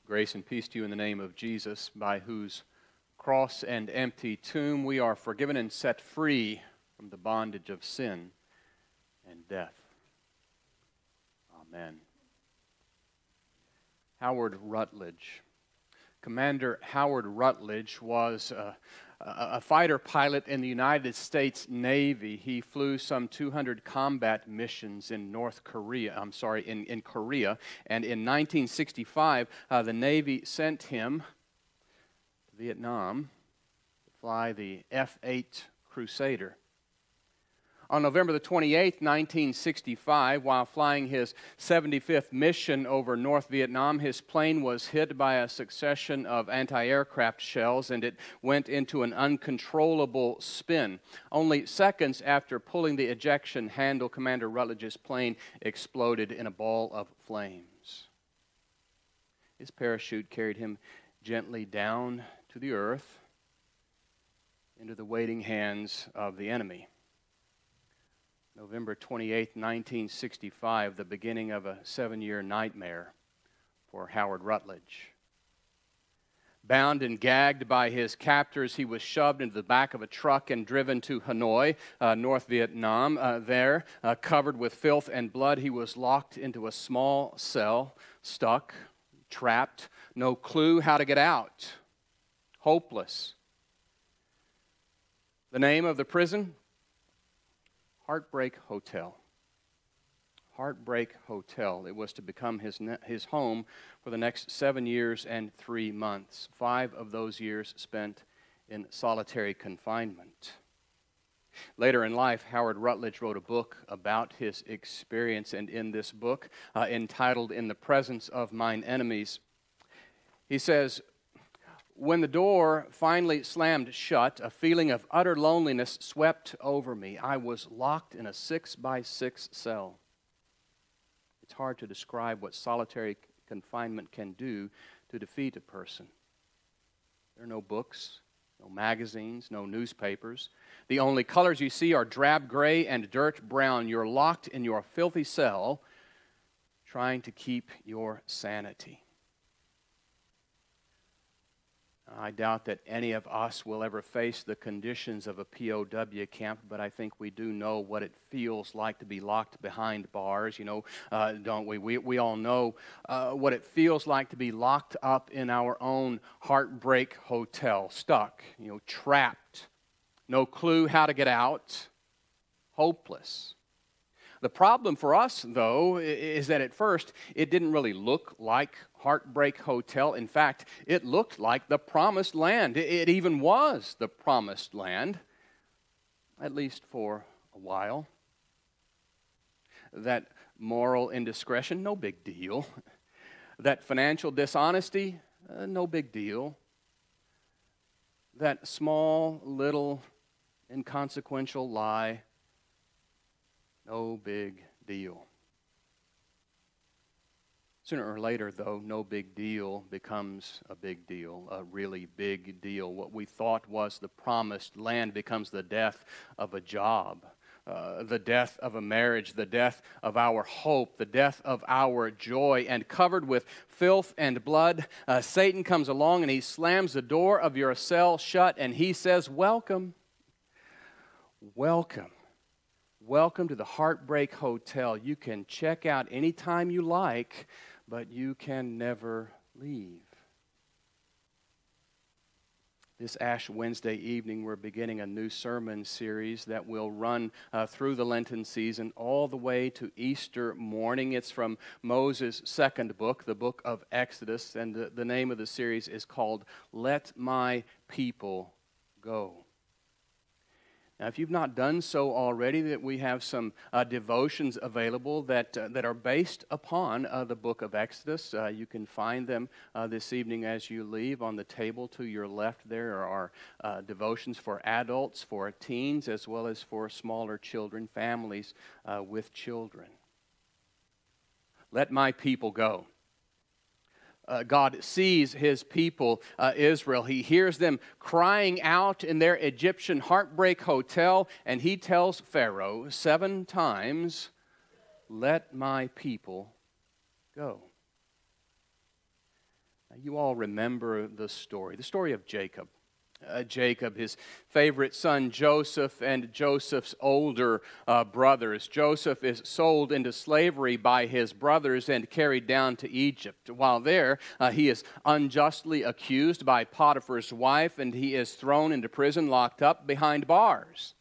Grace and peace to you in the name of Jesus, by whose cross and empty tomb we are forgiven and set free from the bondage of sin and death. Amen. Howard Rutledge. Commander Howard Rutledge was a fighter pilot in the United States Navy. He flew some 200 combat missions in Korea. And in 1965, the Navy sent him to Vietnam to fly the F-8 Crusader. On November the 28th, 1965, while flying his 75th mission over North Vietnam, his plane was hit by a succession of anti-aircraft shells, and it went into an uncontrollable spin. Only seconds after pulling the ejection handle, Commander Rutledge's plane exploded in a ball of flames. His parachute carried him gently down to the earth into the waiting hands of the enemy. November 28, 1965, the beginning of a 7-year nightmare for Howard Rutledge. Bound and gagged by his captors, he was shoved into the back of a truck and driven to Hanoi, North Vietnam. There, covered with filth and blood, he was locked into a small cell, stuck, trapped, no clue how to get out, hopeless. The name of the prison? Heartbreak Hotel. Heartbreak Hotel. It was to become his home for the next 7 years and 3 months. 5 of those years spent in solitary confinement. Later in life, Howard Rutledge wrote a book about his experience, and in this book, entitled In the Presence of Mine Enemies, he says, "When the door finally slammed shut, a feeling of utter loneliness swept over me. I was locked in a 6-by-6 cell. It's hard to describe what solitary confinement can do to defeat a person. There are no books, no magazines, no newspapers. The only colors you see are drab gray and dirt brown. You're locked in your filthy cell, trying to keep your sanity." I doubt that any of us will ever face the conditions of a POW camp, but I think we do know what it feels like to be locked behind bars, don't we? We all know what it feels like to be locked up in our own heartbreak hotel, stuck, trapped, no clue how to get out, hopeless. The problem for us, though, is that at first it didn't really look like Heartbreak Hotel. In fact, it looked like the Promised Land. It even was the Promised Land, at least for a while. That moral indiscretion, no big deal. That financial dishonesty, no big deal. That small, little, inconsequential lie, no big deal. Sooner or later, though, no big deal becomes a big deal, a really big deal. What we thought was the promised land becomes the death of a job, the death of a marriage, the death of our hope, the death of our joy. And covered with filth and blood, Satan comes along and he slams the door of your cell shut and he says, "Welcome, welcome. Welcome to the Heartbreak Hotel. You can check out anytime you like, but you can never leave." This Ash Wednesday evening, we're beginning a new sermon series that will run through the Lenten season all the way to Easter morning. It's from Moses' second book, the book of Exodus, and the name of the series is called Let My People Go. Now, if you've not done so already, that we have some devotions available that are based upon the book of Exodus. You can find them this evening as you leave. On the table to your left there are devotions for adults, for teens, as well as for smaller children, families with children. Let my people go. God sees his people, Israel. He hears them crying out in their Egyptian heartbreak hotel, and he tells Pharaoh 7 times, "Let my people go." Now, you all remember the story of Jacob. Jacob, his favorite son Joseph, and Joseph's older brothers. Joseph is sold into slavery by his brothers and carried down to Egypt. While there, he is unjustly accused by Potiphar's wife, and he is thrown into prison, locked up behind bars.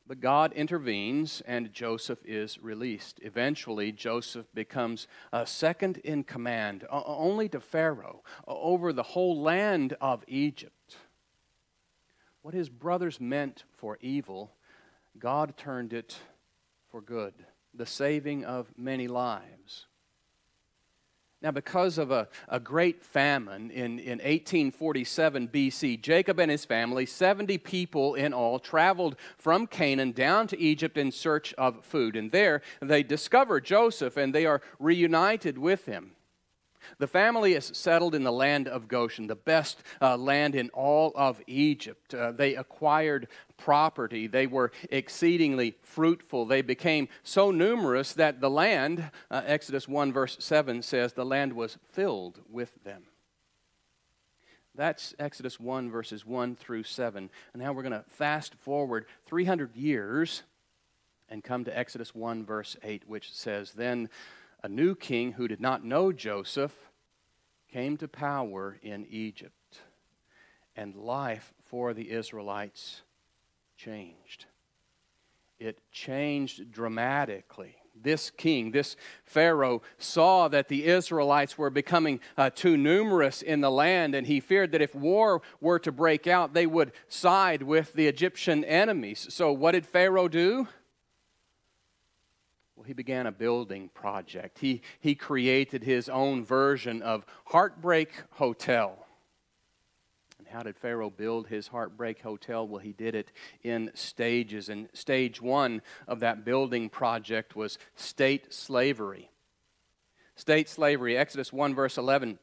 But God intervenes, and Joseph is released. Eventually, Joseph becomes second in command, only to Pharaoh, over the whole land of Egypt. What his brothers meant for evil, God turned it for good, the saving of many lives. Now, because of a great famine in 1847 BC, Jacob and his family, 70 people in all, traveled from Canaan down to Egypt in search of food. And there they discover Joseph, and they are reunited with him. The family is settled in the land of Goshen, the best land in all of Egypt. They acquired property. They were exceedingly fruitful. They became so numerous that the land, Exodus 1 verse 7 says, the land was filled with them. That's Exodus 1 verses 1 through 7. And now we're going to fast forward 300 years and come to Exodus 1 verse 8, which says, Then a new king who did not know Joseph came to power in Egypt, and life for the Israelites changed. It changed dramatically. This king, this Pharaoh, saw that the Israelites were becoming too numerous in the land, and he feared that if war were to break out, they would side with the Egyptian enemies. So what did Pharaoh do? Well, he began a building project. He created his own version of Heartbreak Hotel. And how did Pharaoh build his Heartbreak Hotel? Well, he did it in stages. And stage one of that building project was state slavery. State slavery, Exodus 1 verse 11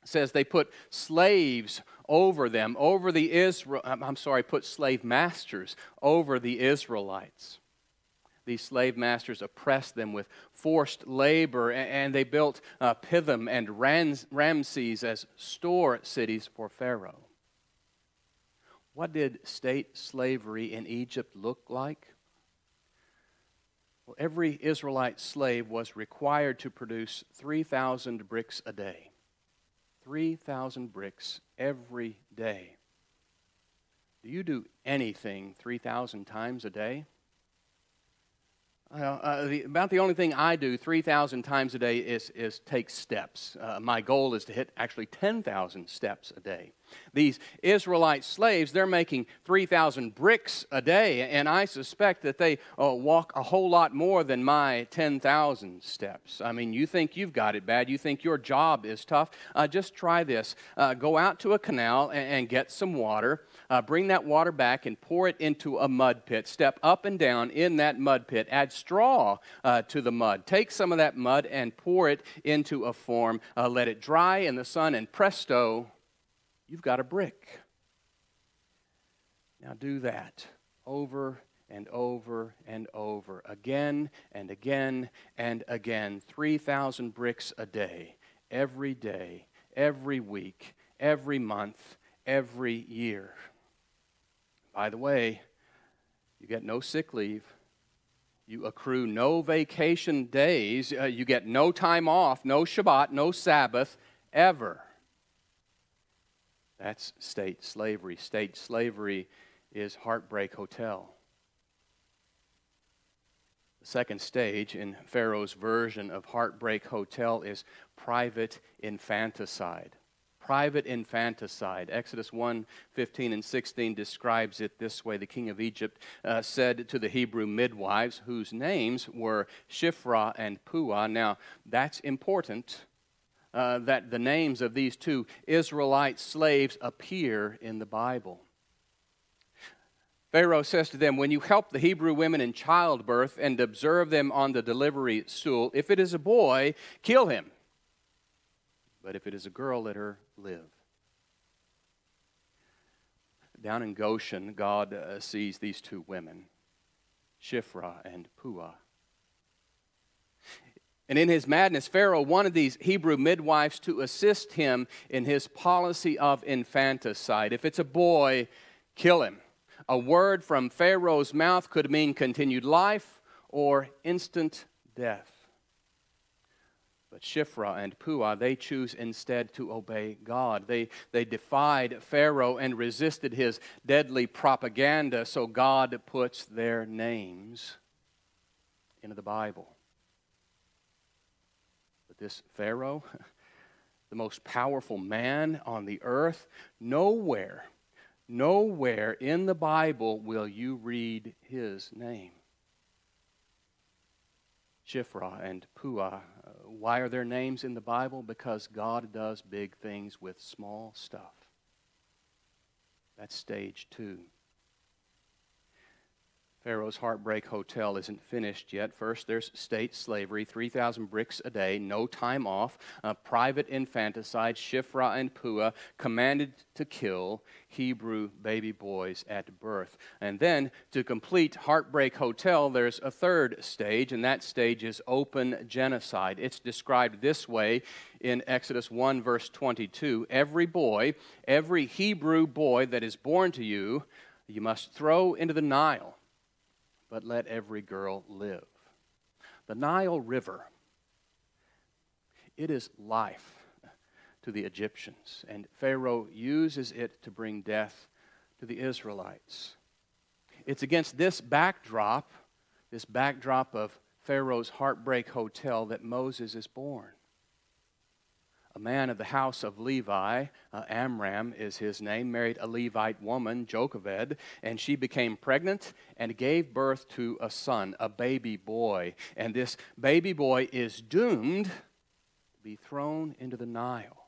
says they put slaves over them, put slave masters over the Israelites. These slave masters oppressed them with forced labor, and they built Pithom and Ramses as store cities for Pharaoh. What did state slavery in Egypt look like? Well, every Israelite slave was required to produce 3,000 bricks a day. 3,000 bricks every day. Do you do anything 3,000 times a day? About the only thing I do 3,000 times a day is take steps. My goal is to hit actually 10,000 steps a day. These Israelite slaves, they're making 3,000 bricks a day, and I suspect that they walk a whole lot more than my 10,000 steps. I mean, you think you've got it bad. You think your job is tough. Just try this. Go out to a canal and get some water. Bring that water back and pour it into a mud pit. Step up and down in that mud pit. Add straw to the mud. Take some of that mud and pour it into a form. Let it dry in the sun, and presto, you've got a brick. Now do that over and over and over, again and again and again. 3,000 bricks a day, every week, every month, every year. By the way, you get no sick leave. You accrue no vacation days. You get no time off, no Shabbat, no Sabbath, ever. That's state slavery. State slavery is Heartbreak Hotel. The second stage in Pharaoh's version of Heartbreak Hotel is private infanticide. Private infanticide. Exodus 1:15 and 16 describes it this way. The king of Egypt said to the Hebrew midwives, whose names were Shiphrah and Puah. Now, that's important. That the names of these two Israelite slaves appear in the Bible. Pharaoh says to them, when you help the Hebrew women in childbirth and observe them on the delivery stool, if it is a boy, kill him. But if it is a girl, let her live. Down in Goshen, God sees these two women, Shiphrah and Puah. And in his madness, Pharaoh wanted these Hebrew midwives to assist him in his policy of infanticide. If it's a boy, kill him. A word from Pharaoh's mouth could mean continued life or instant death. But Shiphrah and Puah, they choose instead to obey God. They defied Pharaoh and resisted his deadly propaganda, so God puts their names into the Bible. But this Pharaoh, the most powerful man on the earth, nowhere in the Bible will you read his name. Shiphrah and Puah, why are their names in the Bible? Because God does big things with small stuff. That's stage 2. Pharaoh's Heartbreak Hotel isn't finished yet. First, there's state slavery, 3,000 bricks a day, no time off, private infanticide. Shiphrah and Puah commanded to kill Hebrew baby boys at birth. And then, to complete Heartbreak Hotel, there's a third stage, and that stage is open genocide. It's described this way in Exodus 1, verse 22. Every Hebrew boy that is born to you, you must throw into the Nile, but let every girl live. The Nile River, it is life to the Egyptians, and Pharaoh uses it to bring death to the Israelites. It's against this backdrop of Pharaoh's Heartbreak Hotel, that Moses is born. A man of the house of Levi, Amram is his name, married a Levite woman, Jochebed, and she became pregnant and gave birth to a son, a baby boy. And this baby boy is doomed to be thrown into the Nile.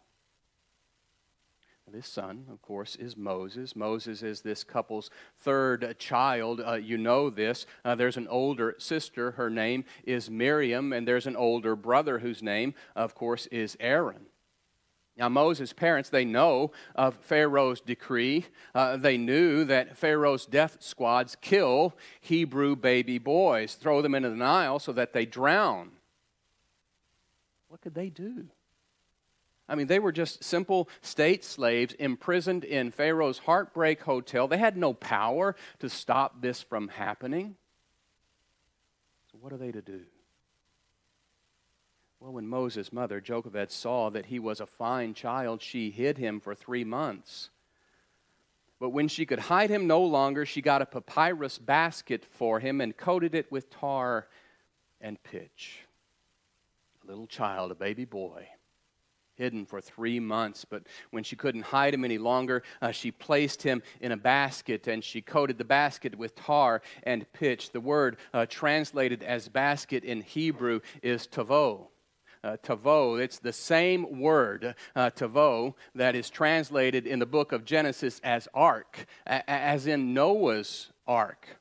This son, of course, is Moses. Moses is this couple's third child. You know this. There's an older sister. Her name is Miriam, and there's an older brother whose name, of course, is Aaron. Now, Moses' parents, they know of Pharaoh's decree. They knew that Pharaoh's death squads kill Hebrew baby boys, throw them into the Nile so that they drown. What could they do? I mean, they were just simple state slaves imprisoned in Pharaoh's Heartbreak Hotel. They had no power to stop this from happening. So what are they to do? Well, when Moses' mother, Jochebed, saw that he was a fine child, she hid him for 3 months. But when she could hide him no longer, she got a papyrus basket for him and coated it with tar and pitch. A little child, a baby boy, hidden for 3 months. But when she couldn't hide him any longer, she placed him in a basket, and she coated the basket with tar and pitch. The word translated as basket in Hebrew is tavo. Tavo, it's the same word, tavo, that is translated in the book of Genesis as ark, as in Noah's ark.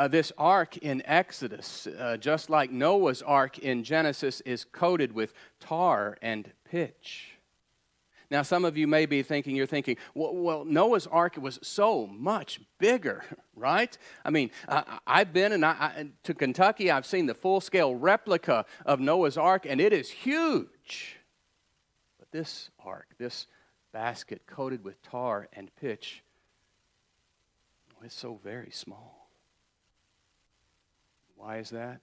This ark in Exodus, just like Noah's ark in Genesis, is coated with tar and pitch. Now, some of you may be thinking, well, Noah's ark was so much bigger, right? I mean, I've been to Kentucky. I've seen the full-scale replica of Noah's ark, and it is huge. But this ark, this basket coated with tar and pitch, it's so very small. Why is that?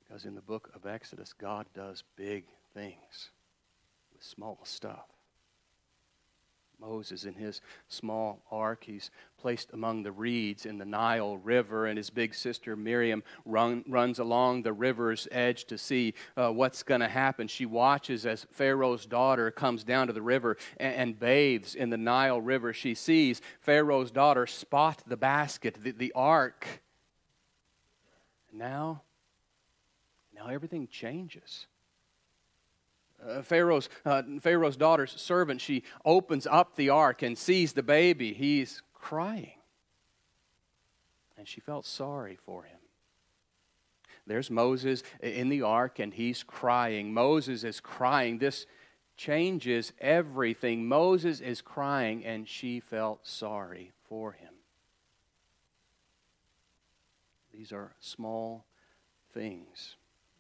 Because in the book of Exodus, God does big things with small stuff. Moses, in his small ark, he's placed among the reeds in the Nile River, and his big sister Miriam runs along the river's edge to see what's going to happen. She watches as Pharaoh's daughter comes down to the river and bathes in the Nile River. She sees Pharaoh's daughter spot the basket, the ark. Now everything changes. Pharaoh's daughter's servant, she opens up the ark and sees the baby. He's crying. And she felt sorry for him. There's Moses in the ark, and he's crying. Moses is crying. This changes everything. Moses is crying, and she felt sorry for him. These are small things.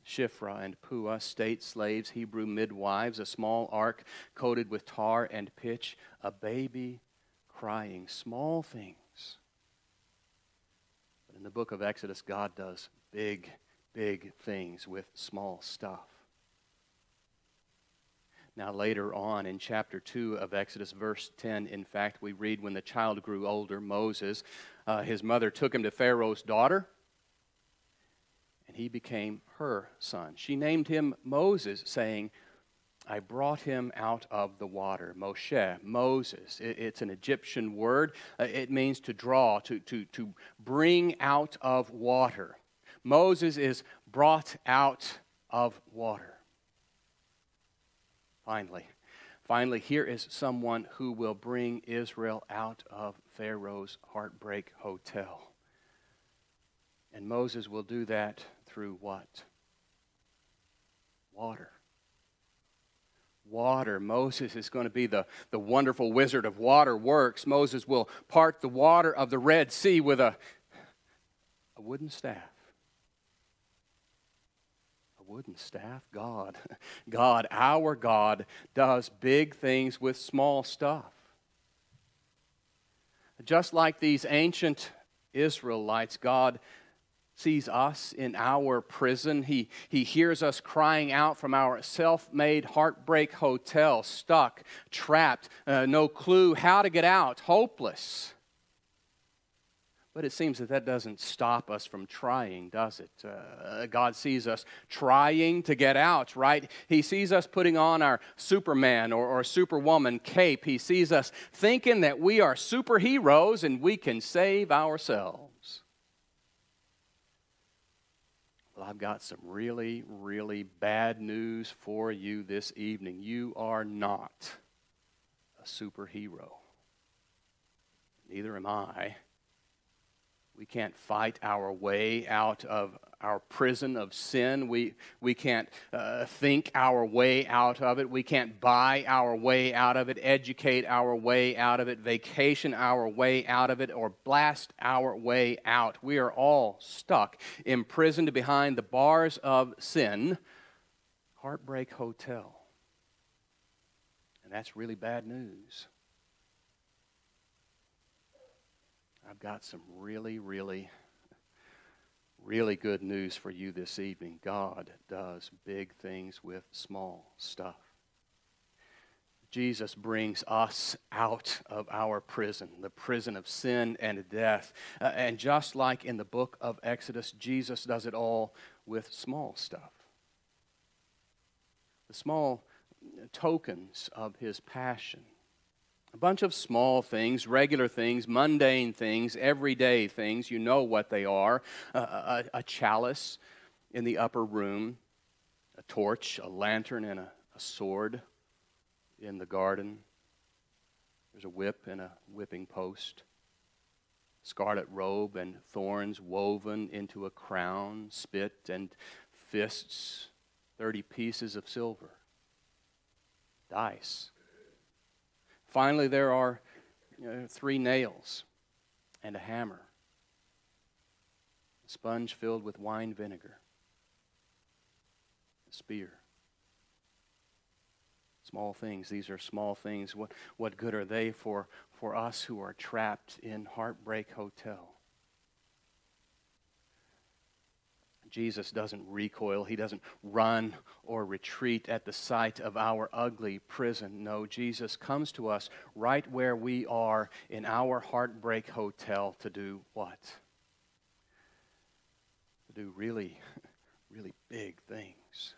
Shiphrah and Puah, state slaves, Hebrew midwives, a small ark coated with tar and pitch, a baby crying, small things. But in the book of Exodus, God does big, big things with small stuff. Now later on in chapter 2 of Exodus, verse 10, in fact, we read, when the child grew older, Moses, his mother took him to Pharaoh's daughter, and he became her son. She named him Moses, saying, I brought him out of the water. Moshe, Moses. It's an Egyptian word. It means to draw, to bring out of water. Moses is brought out of water. Finally, here is someone who will bring Israel out of Pharaoh's heartbreak hotel. And Moses will do that through what? Water. Water. Moses is going to be the wonderful wizard of water works. Moses will part the water of the Red Sea with a wooden staff. A wooden staff? God, our God, does big things with small stuff. Just like these ancient Israelites, God sees us in our prison. He hears us crying out from our self-made heartbreak hotel, stuck, trapped, no clue how to get out, hopeless. But it seems that doesn't stop us from trying, does it? God sees us trying to get out, right? He sees us putting on our Superman or Superwoman cape. He sees us thinking that we are superheroes and we can save ourselves. Well, I've got some really, really bad news for you this evening. You are not a superhero. Neither am I. We can't fight our way out of our prison of sin. We can't think our way out of it. We can't buy our way out of it, educate our way out of it, vacation our way out of it, or blast our way out. We are all stuck, imprisoned behind the bars of sin. Heartbreak hotel. And that's really bad news. I've got some really, really, really good news for you this evening. God does big things with small stuff. Jesus brings us out of our prison, the prison of sin and death. And just like in the book of Exodus, Jesus does it all with small stuff. The small tokens of his passion. A bunch of small things, regular things, mundane things, everyday things. You know what they are. A chalice in the upper room, a torch, a lantern, and a sword in the garden. There's a whip and a whipping post. Scarlet robe and thorns woven into a crown, spit and fists, 30 pieces of silver. Dice. Finally, there are 3 nails and a hammer, a sponge filled with wine vinegar, a spear. Small things. These are small things. What good are they for us who are trapped in Heartbreak Hotel? Jesus doesn't recoil. He doesn't run or retreat at the sight of our ugly prison. No, Jesus comes to us right where we are in our heartbreak hotel to do what? To do really, really big things.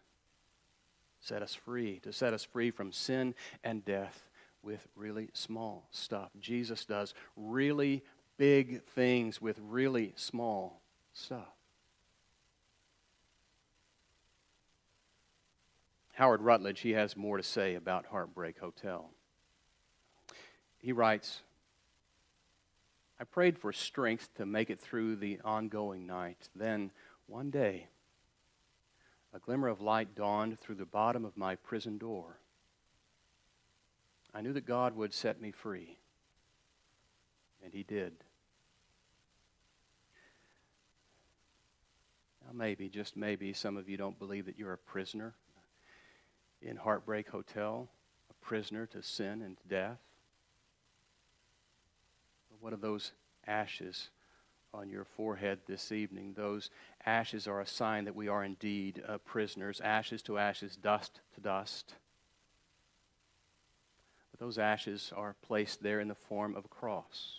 Set us free, to set us free from sin and death with really small stuff. Jesus does really big things with really small stuff. Howard Rutledge, he has more to say about Heartbreak Hotel. He writes, I prayed for strength to make it through the ongoing night. Then, one day, a glimmer of light dawned through the bottom of my prison door. I knew that God would set me free, and He did. Now maybe, just maybe, some of you don't believe that you're a prisoner in Heartbreak Hotel, a prisoner to sin and to death. But what are those ashes on your forehead this evening? Those ashes are a sign that we are indeed prisoners. Ashes to ashes, dust to dust. But those ashes are placed there in the form of a cross.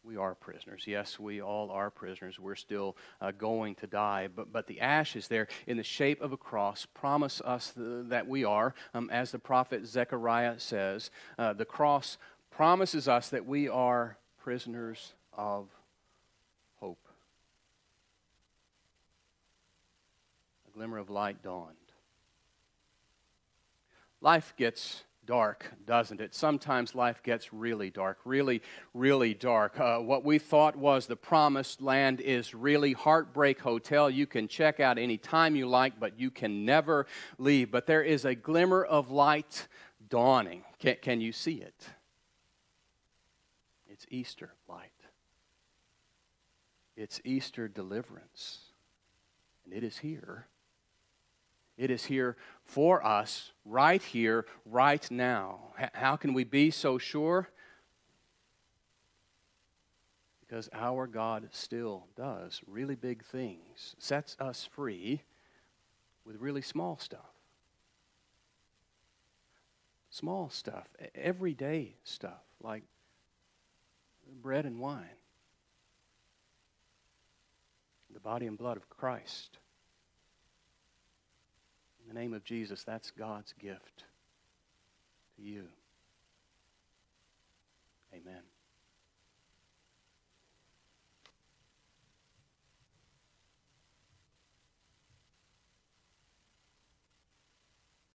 We are prisoners. Yes, we all are prisoners. We're still going to die. But the ashes there in the shape of a cross promise us that we are, as the prophet Zechariah says, the cross promises us that we are prisoners of hope. A glimmer of light dawned. Life gets dark, doesn't it? Sometimes life gets really dark, really, really dark. What we thought was the promised land is really Heartbreak Hotel. You can check out any time you like, but you can never leave. But there is a glimmer of light dawning. Can you see it? It's Easter light. It's Easter deliverance. And it is here. It is here for us, right here, right now. How can we be so sure? Because our God still does really big things, sets us free with really small stuff. Small stuff, everyday stuff, like bread and wine. The body and blood of Christ. In the name of Jesus, that's God's gift to you. Amen.